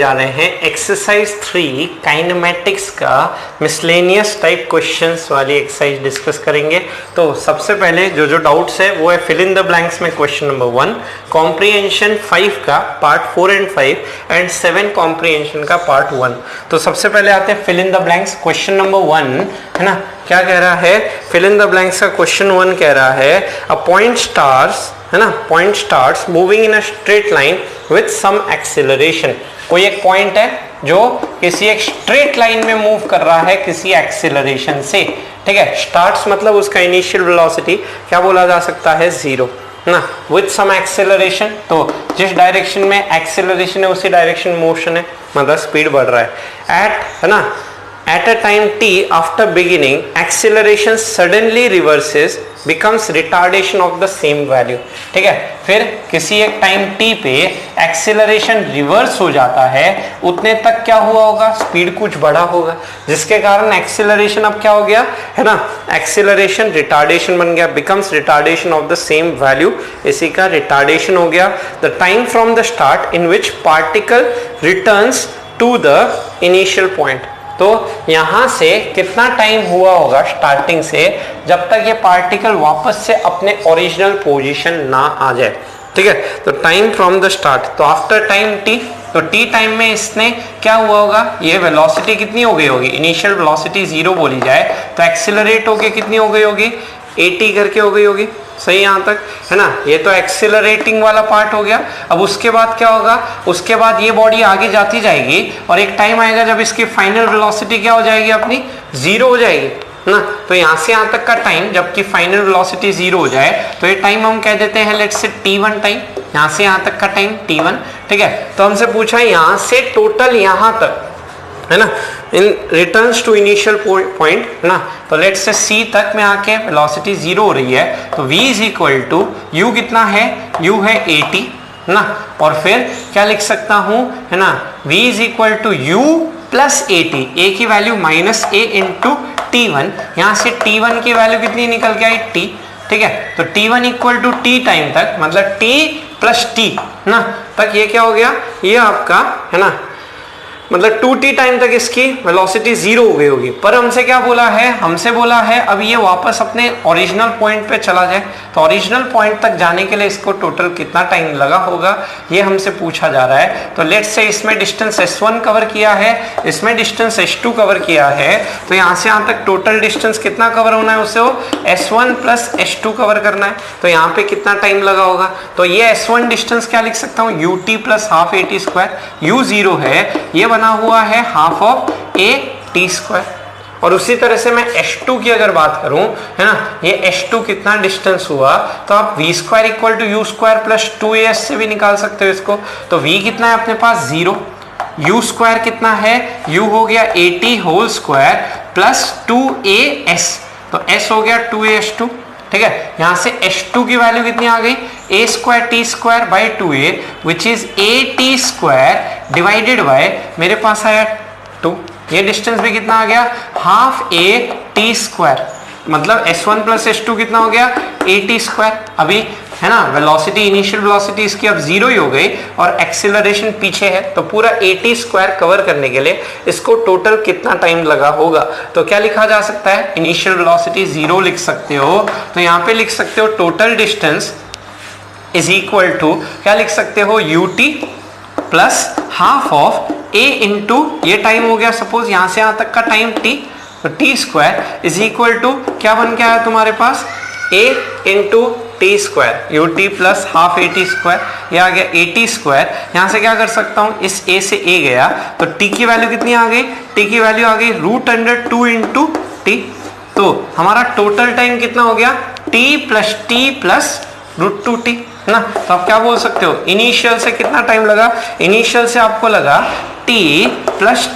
जा रहे हैं एक्सरसाइज 3 काइनेमैटिक्स का मिसलेनियस टाइप क्वेश्चंस वाली एक्सरसाइज डिस्कस करेंगे। तो सबसे पहले जो डाउट्स है वो है फिल इन द ब्लैंक्स में क्वेश्चन नंबर 1, कॉम्प्रिहेंशन 5 का पार्ट 4 एंड 5 एंड 7 कॉम्प्रिहेंशन का पार्ट 1। तो सबसे पहले आते हैं fill in the blanks. Question number 1 है ना, क्या कह रहा है? फिल इन द ब्लैंक्स का क्वेश्चन 1 कह रहा है अ पॉइंट स्टार्स, है ना, point starts moving in a straight line with some acceleration. कोई एक पॉइंट है जो किसी एक स्ट्रेट लाइन में मूव कर रहा है किसी एक्सेलरेशन से, ठीक है। स्टार्ट्स मतलब उसका इनिशियल वेलोसिटी क्या बोला जा सकता है? 0 ना, विथ सम एक्सेलरेशन। तो जिस डायरेक्शन में एक्सेलरेशन है उसी डायरेक्शन में मोशन है, मतलब स्पीड बढ़ रहा है। है ना, at a time t after beginning acceleration suddenly reverses becomes retardation of the same value, ठीक है। फिर किसी एक टाइम t पे एक्सेलरेशन रिवर्स हो जाता है, उतने तक क्या हुआ होगा? स्पीड कुछ बढ़ा होगा, जिसके कारण एक्सेलरेशन अब क्या हो गया है ना, एक्सेलरेशन रिटार्डेशन बन गया, becomes retardation of the same value, इसी का रिटार्डेशन हो गया। the time from the start in which particle returns to the initial point, तो यहां से कितना टाइम हुआ होगा स्टार्टिंग से जब तक ये पार्टिकल वापस से अपने ओरिजिनल पोजीशन ना आ जाए, ठीक है। तो टाइम फ्रॉम द स्टार्ट, तो आफ्टर टाइम टी, तो टी टाइम में इसने क्या हुआ होगा? ये वेलोसिटी कितनी हो गई होगी? इनिशियल वेलोसिटी 0 बोली जाए तो एक्सीलरेट होके कितनी हो गई होगी? 80 करके हो गई होगी, सही यहाँ तक, है ना। ये तो एक्सेलरेटिंग वाला पार्ट हो गया। अब उसके बाद क्या होगा? उसके बाद ये बॉडी आगे जाती जाएगी और एक टाइम आएगा जब इसकी फाइनल वेलोसिटी क्या हो जाएगी? अपनी 0 हो जाएगी ना। तो यहाँ से यहाँ तक का टाइम जबकि फाइनल वेलोसिटी 0 हो जाए तो ये टाइम हम कह देते हैं लेट्स से t1 टाइम, यहाँ से यहाँ तक का टाइम t1, ठीक है। तो हमसे पूछा यहाँ से टोटल यहाँ तक, है ना, इन रिटर्न्स टू इनिशियल पॉइंट, है ना। तो लेट्स से C तक में आके वेलोसिटी 0 हो रही है, तो V is equal to U कितना है? U है 80 ना, और फिर क्या लिख सकता हूं, है ना, V is equal to U plus 80, A की value minus A into T1, यहाँ से T1 की वैल्यू कितनी निकल के आई? T, ठीक है। तो T1 equal to T time तक, मतलब T प्लस T ना तक, ये क्या हो गया? ये आपका, है ना, मतलब 2t टाइम तक इसकी वेलोसिटी 0 हो गई होगी। पर हमसे क्या बोला है? हमसे बोला है अब ये वापस अपने ओरिजिनल पॉइंट पे चला जाए, तो ओरिजिनल पॉइंट तक जाने के लिए इसको टोटल कितना टाइम लगा होगा ये हमसे पूछा जा रहा है। तो लेट्स से इसमें डिस्टेंस s1 कवर किया है, इसमें डिस्टेंस s2 कवर किया है, तो यहाँ से यहाँ तक टोटल डिस्टेंस कितना कवर होना है? उसे s1 प्लस s2 कवर करना है। तो यहाँ पे कितना टाइम लगा होगा? तो ये s1 डिस्टेंस क्या लिख सकता हूँ? ut plus half at square, u 0 है, ये बना हुआ है हाफ ऑफ at स्क्वायर। और उसी तरह से मैं h2 की अगर बात करूं, है ना, ये h2 कितना डिस्टेंस हुआ? तो आप v square equal to u square plus 2as से भी निकाल सकते हो इसको। तो v कितना है अपने पास? 0, u स्क्वायर कितना है? u हो गया 80 होल स्क्वायर प्लस 2as, तो s हो गया 2as2, ठीक है। यहां से h2 की वैल्यू कितनी आ गई? a square t square by 2a which is at square divided by, मेरे पास आया 2, ये डिस्टेंस भी कितना आ गया? हाफ at स्क्वायर, मतलब s1 प्लस s2 कितना हो गया? at square. अभी, है ना, वेलोसिटी, इनिशियल वेलोसिटी इसकी अब 0 ही हो गई और एक्सेलरेशन पीछे है, तो पूरा at स्क्वायर कवर करने के लिए इसको टोटल कितना टाइम लगा होगा? तो क्या लिखा जा सकता है? इनिशियल वेलोसिटी 0 लिख सकते हो, तो यहाँ पे लिख सकते हो total distance is equal to, क्या लिख सकते हो? ut plus half of a into, ये टाइम हो गया सपोज यहाँ से यहाँ तक का टाइम t, तो t square is equal to क्या बन के आया तुम्हारे पास? a into t square, ut plus half at square, ये आ गया at स्क्वायर। यहाँ से क्या कर सकता हूँ? इस a से a गया, तो t की वैल्यू कितनी आ गई? t की वैल्यू आ गई √2 इंटू t। तो हमारा टोटल टाइम कितना हो गया? t प्लस √2t ना। तो आप क्या बोल सकते हो? इनिशियल से कितना टाइम लगा? इनिशियल से आपको लगा t plus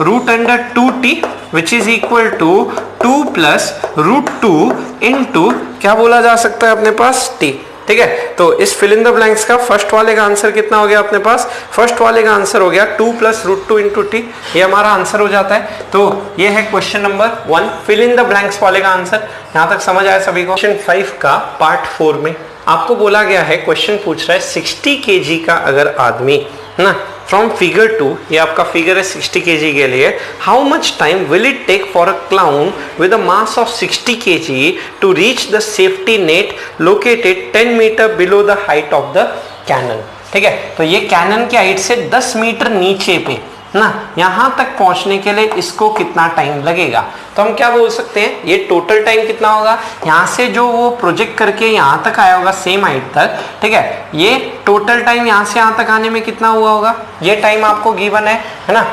√2t which is equal to 2 plus √2 into क्या बोला जा सकता है अपने पास? t, ठीक है। तो इस फिल इन द ब्लैंक्स का फर्स्ट वाले का आंसर कितना हो गया अपने पास? फर्स्ट वाले का आंसर हो गया 2 प्लस √2 इंटू टी, ये हमारा आंसर हो जाता है। तो ये है question number 1, fill in the blanks वाले का आंसर। यहाँ तक समझ आया सभी को? क्वेश्चन 5 का पार्ट 4 में आपको बोला गया है, क्वेश्चन पूछ रहा है 60 kg का अगर आदमी, ना, फ्रॉम फिगर 2, ये आपका फिगर है 60 kg के लिए, how much time will it take for a clown with a mass of 60 kg to reach the safety net located 10 metre below the height of the cannon. ठीक है, तो ये cannon की हाइट से 10 metre नीचे पे ना, यहां तक पहुंचने के लिए इसको कितना टाइम लगेगा। तो हम क्या बोल सकते हैं, ये टोटल टाइम कितना होगा, यहां से जो वो प्रोजेक्ट करके यहां तक आया होगा सेम हाइट तक, ठीक है, ये टोटल टाइम यहां से यहां तक आने में कितना हुआ होगा, ये टाइम आपको गिवन है ना।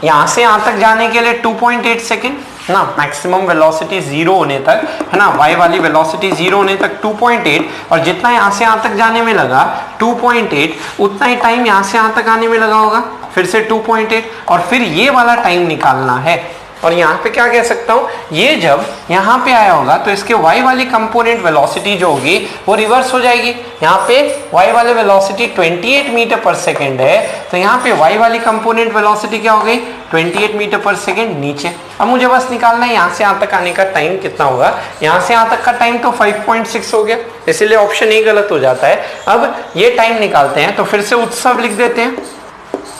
यहां से यहां तक जाने के लिए 2.8 सेकेंड ना, मैक्सिमम वेलोसिटी 0 होने तक है ना, y वाली वेलोसिटी 0 होने तक 2.8, और जितना यहां से यहां तक जाने में लगा 2.8, उतना ही टाइम यहां से यहां तक आने में लगा होगा, फिर से 2.8, और फिर ये वाला टाइम निकालना है। और यहाँ पे क्या कह सकता हूँ, ये जब यहाँ पे आया होगा तो इसके y वाली कंपोनेंट वेलोसिटी जो होगी वो रिवर्स हो जाएगी। यहाँ पे y वाले वेलोसिटी 28 मीटर पर सेकेंड है, तो यहाँ पे y वाली कंपोनेंट वेलोसिटी क्या हो गई, 28 मीटर पर सेकेंड नीचे। अब मुझे बस निकालना है यहाँ से यहाँ तक आने का टाइम कितना होगा। यहाँ से यहाँ तक का टाइम तो 5.6 हो गया, इसीलिए ऑप्शन ए गलत हो जाता है। अब ये टाइम निकालते हैं, तो फिर से उत्सव लिख देते हैं,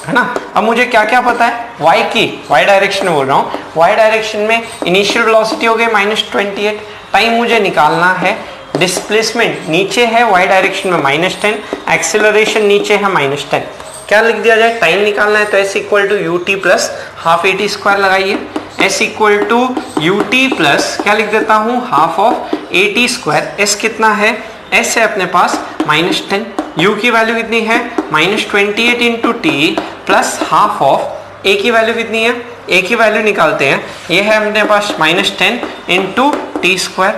है ना। अब मुझे क्या क्या पता है, y की, y डायरेक्शन में बोल रहा हूँ, y डायरेक्शन में इनिशियल वेलोसिटी हो गई -28, टाइम मुझे निकालना है, डिस्प्लेसमेंट नीचे है y डायरेक्शन में -10, एक्सेलरेशन नीचे है -10। क्या लिख दिया जाए, टाइम निकालना है तो s equal to u t plus half a t square लगाइए, s equal to u t plus क्या लिख देता हूँ, half of a t square. s कितना है, s है अपने पास -10, u की वैल्यू कितनी है -28 into t plus half of a की वैल्यू कितनी है, a की वैल्यू निकालते हैं, ये है अपने पास -10 इंटू टी स्क्वायर,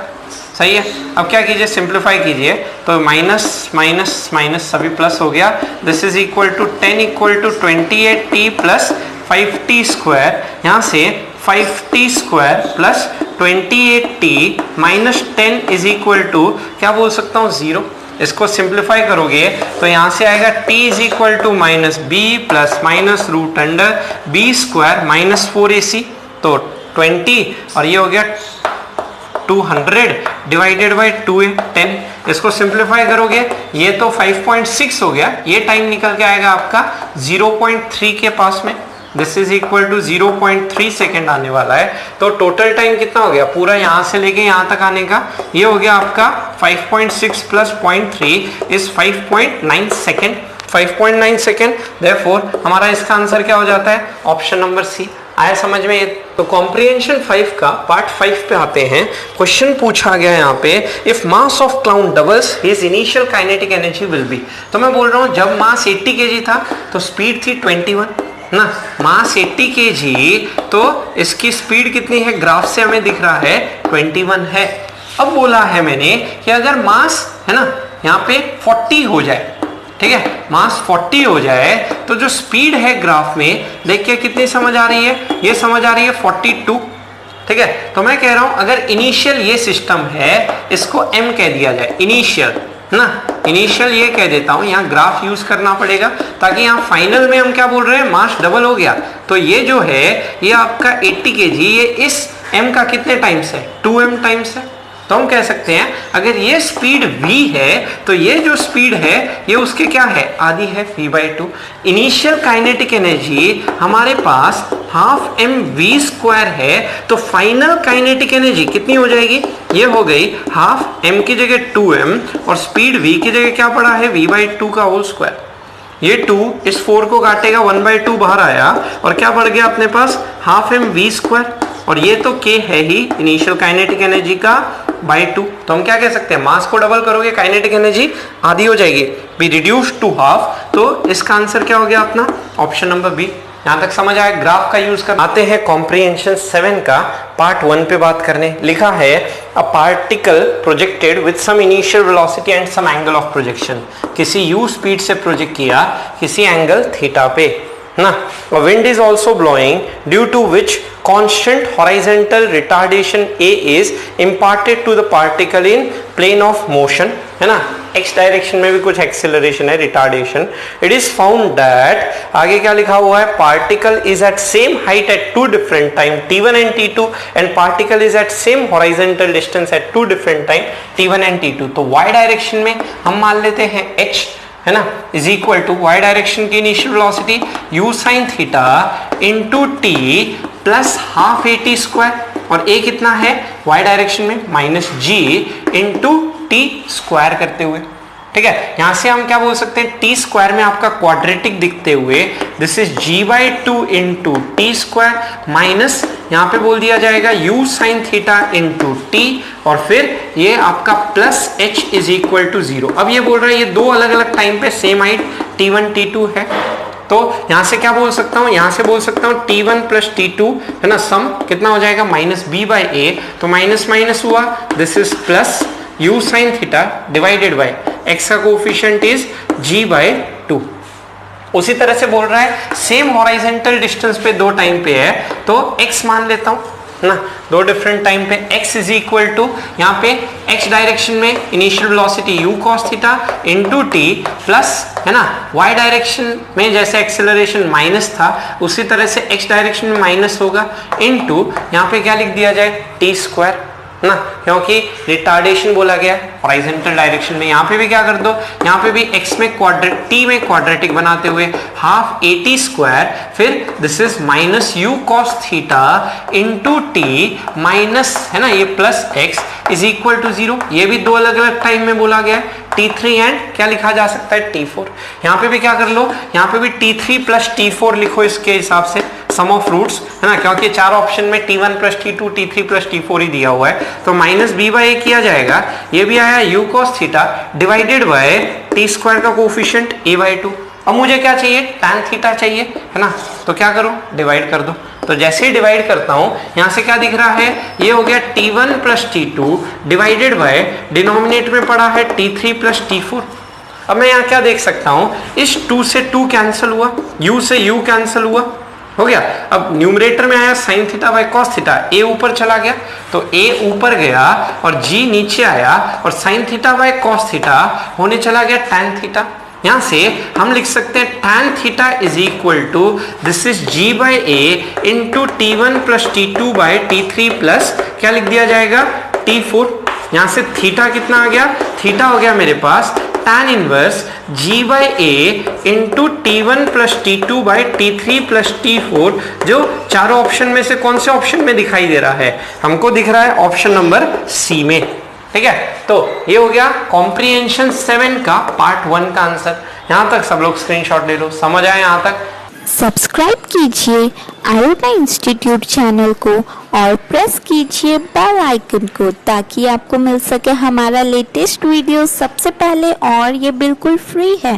सही है। अब क्या कीजिए, सिंप्लीफाई कीजिए, तो माइनस माइनस माइनस सभी प्लस हो गया, this is equal to 10 equal to 28t plus 5t square, यहाँ से 5t square plus 28t minus 10 is equal to क्या बोल सकता हूँ, 0। इसको सिंप्लीफाई करोगे तो यहाँ से आएगा t is equal to minus b plus minus root under b square minus 4ac, तो 20, और ये हो गया 200 डिवाइडेड बाई 2a 10। इसको सिंप्लीफाई करोगे ये तो 5.6 हो गया, ये टाइम निकल के आएगा आपका 0.3 के पास में, this is equal to 0.3 second आने वाला है। तो टोटल टाइम कितना हो गया, पूरा यहाँ से लेके यहाँ तक आने का, ये हो गया आपका 5.6 plus 0.3 is 5.9 second, 5.9 second. Therefore हमारा इसका आंसर क्या हो जाता है, ऑप्शन नंबर सी। आया समझ में। तो कॉम्प्रिहेंशन 5 का पार्ट 5 पे आते हैं। क्वेश्चन पूछा गया यहाँ पे, if mass of clown doubles his initial kinetic energy will be. तो मैं बोल रहा हूँ जब मास 80 kg था तो स्पीड थी 21 ना, मास 80 kg तो इसकी स्पीड कितनी है, ग्राफ से हमें दिख रहा है 21 है। अब बोला है मैंने कि अगर मास है ना यहाँ पे 40 हो जाए, ठीक है, मास 40 हो जाए तो जो स्पीड है ग्राफ में देखिए कितनी समझ आ रही है, ये समझ आ रही है 42, ठीक है। तो मैं कह रहा हूं अगर इनिशियल ये सिस्टम है इसको m कह दिया जाए, इनिशियल ना, इनिशियल ये कह देता हूं, यहाँ ग्राफ यूज करना पड़ेगा ताकि यहाँ फाइनल में हम क्या बोल रहे हैं, मास डबल हो गया तो ये जो है ये आपका 80 kg ये इस m का कितने टाइम्स है, 2m टाइम्स है। तो हम कह सकते हैं अगर ये स्पीड v है तो ये जो स्पीड है ये उसके क्या है, आधी है, v/2। इनिशियल काइनेटिक एनर्जी हमारे पास हाफ mv² है, तो फाइनल काइनेटिक एनर्जी कितनी हो जाएगी, ये हो गई हाफ m की जगह 2m और स्पीड v की जगह क्या पड़ा है, v/2 का होल स्क्वायर। ये 2 इस 4 को काटेगा, 1/2 बाहर आया और क्या बढ़ गया अपने पास, हाफ mv², और ये तो k है ही इनिशियल काइनेटिक एनर्जी का /2। तो हम क्या कह सकते हैं, मास को डबल करोगे काइनेटिक एनर्जी आधी हो जाएगी, बी रिड्यूस टू हाफ। तो इसका आंसर क्या हो गया अपना, ऑप्शन नंबर बी। यहां तक समझ आया, ग्राफ का यूज कर। आते हैं कॉम्प्रिहेंशन 7 का पार्ट 1 पे बात करने। लिखा है a particle projected with some initial velocity and some angle of projection, किसी u स्पीड से प्रोजेक्ट किया किसी एंगल थीटा पे ना, wind is also blowing due to which constant horizontal retardation A is imparted to the particle in plane of motion, है ना, x direction में भी कुछ एक्सेलरेशन है, retardation. It is found that, आगे क्या लिखा हुआ है, particle is at same height at 2 different time t1 and t2 एंड particle is at same horizontal distance at 2 different time t1 and t2। तो y डायरेक्शन में हम मान लेते हैं h, है ना, is equal to y direction की initial velocity u sin theta into t plus half a t square, और a कितना है y डायरेक्शन में minus g into t square करते हुए। ठीक है, यहां से हम क्या बोल सकते हैं, टी स्क्वायर में आपका क्वाड्रेटिक दिखते हुए this is g/2 into t square minus यहाँ पे बोल दिया जाएगा u sin theta into t, और फिर ये आपका plus h is equal to 0। अब ये बोल रहा है ये दो अलग अलग टाइम पे सेम हाइट t1 t2 है, तो यहां से क्या बोल सकता हूं, यहां से बोल सकता हूं t1 प्लस t2 है ना, सम कितना हो जाएगा माइनस b/a, तो माइनस माइनस हुआ, this is plus u sin theta divided by x का कोफिशिएंट इज g/2। उसी तरह से बोल रहा है सेम हॉरिजॉन्टल डिस्टेंस पे दो टाइम पे है, तो x मान लेता हूं ना, दो डिफरेंट टाइम पे x इज इक्वल टू यहाँ पे x डायरेक्शन में initial velocity u cos theta into t plus है ना, y डायरेक्शन में जैसे एक्सेलरेशन माइनस था उसी तरह से x डायरेक्शन में माइनस होगा इंटू यहाँ पे क्या लिख दिया जाए टी स्क्वायर ना, क्योंकि रिटार्डेशन बोला गया हॉरिजॉन्टल डायरेक्शन में। यहाँ पे भी क्या कर दो, यहाँ पे भी x में t में क्वाड्रेटिक बनाते हुए हाफ ए टी स्क्वायर, फिर this is minus u cos theta into t minus है ना ये plus x is equal to 0। ये भी दो अलग अलग टाइम में बोला गया है, t3 एंड क्या लिखा जा सकता है t4। यहाँ पे भी क्या कर लो, यहाँ पे भी t3 प्लस t4 लिखो इसके हिसाब से, सम ऑफ रूट्स है ना, क्योंकि चार ऑप्शन में t1 plus t2 t3 plus t4 ही दिया हुआ है, तो माइनस b/a किया जाएगा, ये भी आया u cos theta divided by T square का कोफिशिएंट a/2। अब मुझे क्या चाहिए, tan थीटा चाहिए है ना, तो क्या करो डिवाइड कर दो, तो जैसे ही डिवाइड करता हूं यहां से क्या दिख रहा है, ये हो गया t1 plus t2 divided by denominator में पड़ा है t3 प्लस t4। अब मैं यहाँ क्या देख सकता हूं, इस 2 से 2 कैंसिल हुआ, u से u कैंसिल हुआ, हो गया। अब न्यूमरेटर में आया sin theta by cos theta, a ऊपर चला गया तो a ऊपर गया और g नीचे आया, और sin theta by cos theta होने चला गया tan थीटा। यहां से हम लिख सकते हैं tan theta is equal to this is g/a into t1 plus t2 by t3 plus क्या लिख दिया जाएगा t4। यहां से थीटा कितना आ गया, थीटा हो गया मेरे पास tan inverse g/a into t1 plus t2 by t3 plus t4, जो चारों ऑप्शन में से कौन से ऑप्शन में दिखाई दे रहा है, हमको दिख रहा है ऑप्शन नंबर सी में। ठीक है, तो ये हो गया कॉम्प्रिहेंशन 7 का पार्ट 1 का आंसर। यहां तक सब लोग स्क्रीनशॉट ले लो, समझ आए यहां तक। सब्सक्राइब कीजिए iOTA इंस्टीट्यूट चैनल को और प्रेस कीजिए बेल आइकन को ताकि आपको मिल सके हमारा लेटेस्ट वीडियो सबसे पहले, और ये बिल्कुल फ्री है।